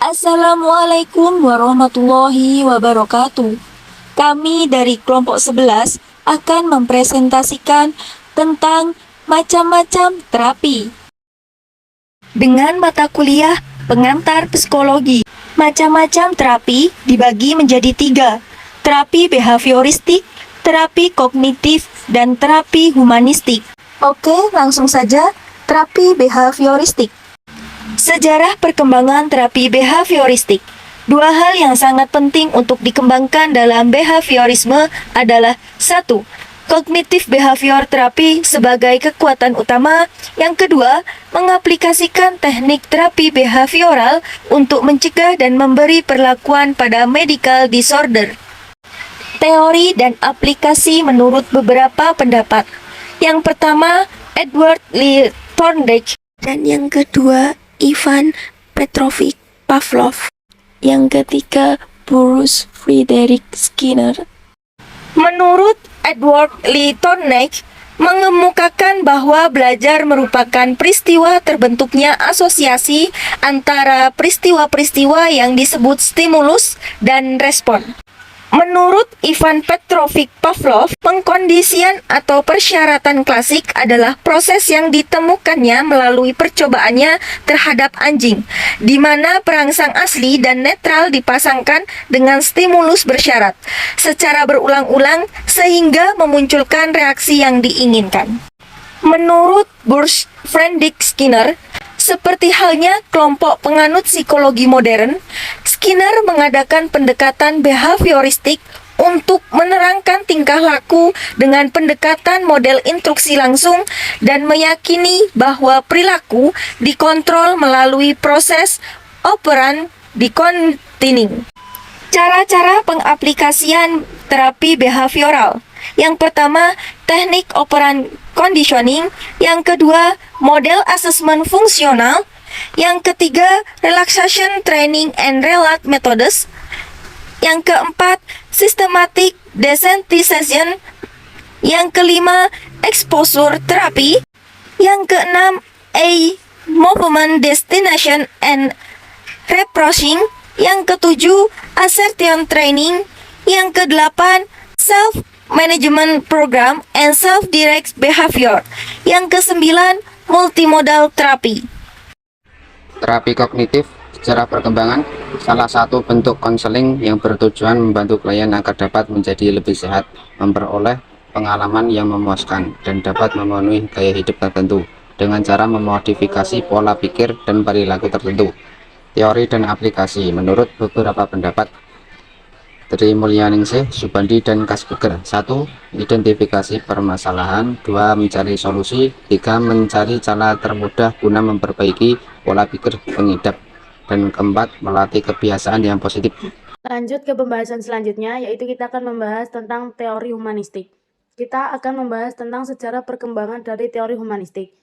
Assalamualaikum warahmatullahi wabarakatuh. Kami dari kelompok 11 akan mempresentasikan tentang macam-macam terapi. Dengan mata kuliah pengantar psikologi, macam-macam terapi dibagi menjadi 3. Terapi behavioristik, terapi kognitif, dan terapi humanistik. Oke, langsung saja. Terapi behavioristik. Sejarah perkembangan terapi behavioristik. Dua hal yang sangat penting untuk dikembangkan dalam behaviorisme adalah 1. Kognitif behavior terapi sebagai kekuatan utama. Yang kedua, mengaplikasikan teknik terapi behavioral untuk mencegah dan memberi perlakuan pada medical disorder. Teori dan aplikasi menurut beberapa pendapat. Yang pertama, Edward Lee Thorndike, dan yang kedua, Ivan Petrovich Pavlov. Yang ketiga, Bruce Frederick Skinner. Menurut Edward Lee Thorndike, mengemukakan bahwa belajar merupakan peristiwa terbentuknya asosiasi antara peristiwa-peristiwa yang disebut stimulus dan respon. Menurut Ivan Petrovich Pavlov, pengkondisian atau persyaratan klasik adalah proses yang ditemukannya melalui percobaannya terhadap anjing, di mana perangsang asli dan netral dipasangkan dengan stimulus bersyarat secara berulang-ulang sehingga memunculkan reaksi yang diinginkan. Menurut Bruce Frederick Skinner, seperti halnya kelompok penganut psikologi modern, Skinner mengadakan pendekatan behavioristik untuk menerangkan tingkah laku dengan pendekatan model instruksi langsung dan meyakini bahwa perilaku dikontrol melalui proses operan diconditioning. Cara-cara pengaplikasian terapi behavioral. Yang pertama, teknik operan conditioning. Yang kedua, model asesmen fungsional. Yang ketiga, relaxation training and relate methods. Yang keempat, systematic desensitization. Yang kelima, exposure therapy. Yang keenam, movement destination and reproaching. Yang ketujuh, assertion training. Yang kedelapan, self management program and self-direct behavior. Yang kesembilan, multimodal terapi. Terapi kognitif secara perkembangan salah satu bentuk konseling yang bertujuan membantu klien agar dapat menjadi lebih sehat, memperoleh pengalaman yang memuaskan, dan dapat memenuhi gaya hidup tertentu dengan cara memodifikasi pola pikir dan perilaku tertentu. Teori dan aplikasi. Menurut beberapa pendapat, Tri Mulyaningsih, Subandi, dan Kasbeger. 1. Identifikasi permasalahan. 2. Mencari solusi. 3. Mencari cara termudah guna memperbaiki pola pikir pengidap. Dan keempat, melatih kebiasaan yang positif. Lanjut ke pembahasan selanjutnya, yaitu kita akan membahas tentang teori humanistik. Kita akan membahas tentang sejarah perkembangan dari teori humanistik.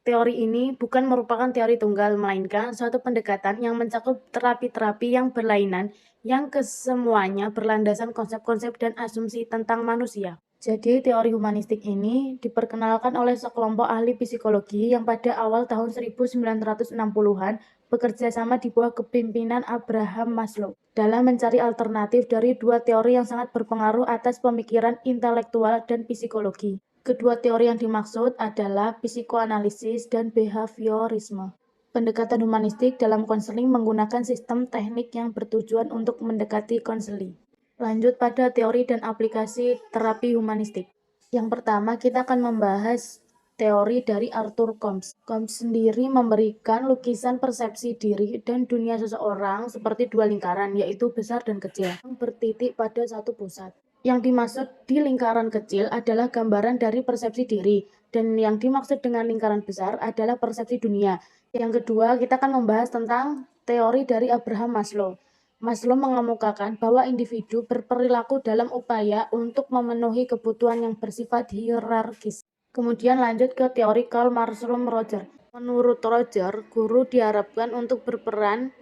Teori ini bukan merupakan teori tunggal, melainkan suatu pendekatan yang mencakup terapi-terapi yang berlainan, yang kesemuanya berlandasan konsep-konsep dan asumsi tentang manusia. Jadi, teori humanistik ini diperkenalkan oleh sekelompok ahli psikologi yang pada awal tahun 1960-an bekerja sama di bawah kepemimpinan Abraham Maslow dalam mencari alternatif dari dua teori yang sangat berpengaruh atas pemikiran intelektual dan psikologi. Kedua teori yang dimaksud adalah psikoanalisis dan behaviorisme. Pendekatan humanistik dalam konseling menggunakan sistem teknik yang bertujuan untuk mendekati konseling. Lanjut pada teori dan aplikasi terapi humanistik. Yang pertama, kita akan membahas teori dari Arthur Combs. Combs sendiri memberikan lukisan persepsi diri dan dunia seseorang seperti dua lingkaran, yaitu besar dan kecil, yang bertitik pada satu pusat. Yang dimaksud di lingkaran kecil adalah gambaran dari persepsi diri, dan yang dimaksud dengan lingkaran besar adalah persepsi dunia. Yang kedua, kita akan membahas tentang teori dari Abraham Maslow. Maslow mengemukakan bahwa individu berperilaku dalam upaya untuk memenuhi kebutuhan yang bersifat hierarkis. Kemudian lanjut ke teori Karl Marshall Roger. Menurut Roger, guru diharapkan untuk berperan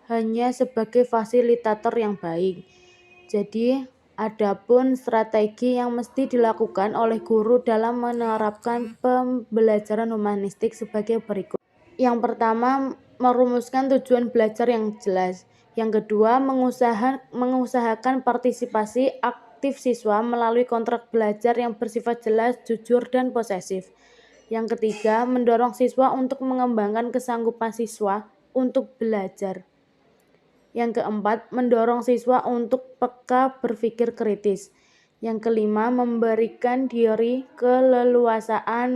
hanya sebagai fasilitator yang baik. Jadi, adapun strategi yang mesti dilakukan oleh guru dalam menerapkan pembelajaran humanistik sebagai berikut. Yang pertama, merumuskan tujuan belajar yang jelas. Yang kedua, mengusahakan partisipasi aktif siswa melalui kontrak belajar yang bersifat jelas, jujur, dan posesif. Yang ketiga, mendorong siswa untuk mengembangkan kesanggupan siswa untuk belajar. Yang keempat, mendorong siswa untuk peka berpikir kritis. Yang kelima, memberikan diri keleluasaan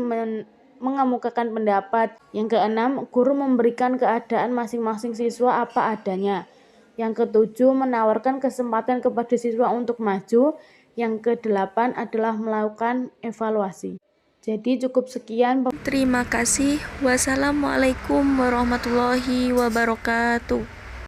mengemukakan pendapat. Yang keenam, guru memberikan keadaan masing-masing siswa apa adanya. Yang ketujuh, menawarkan kesempatan kepada siswa untuk maju. Yang kedelapan adalah melakukan evaluasi. Jadi cukup sekian. Terima kasih. Wassalamualaikum warahmatullahi wabarakatuh.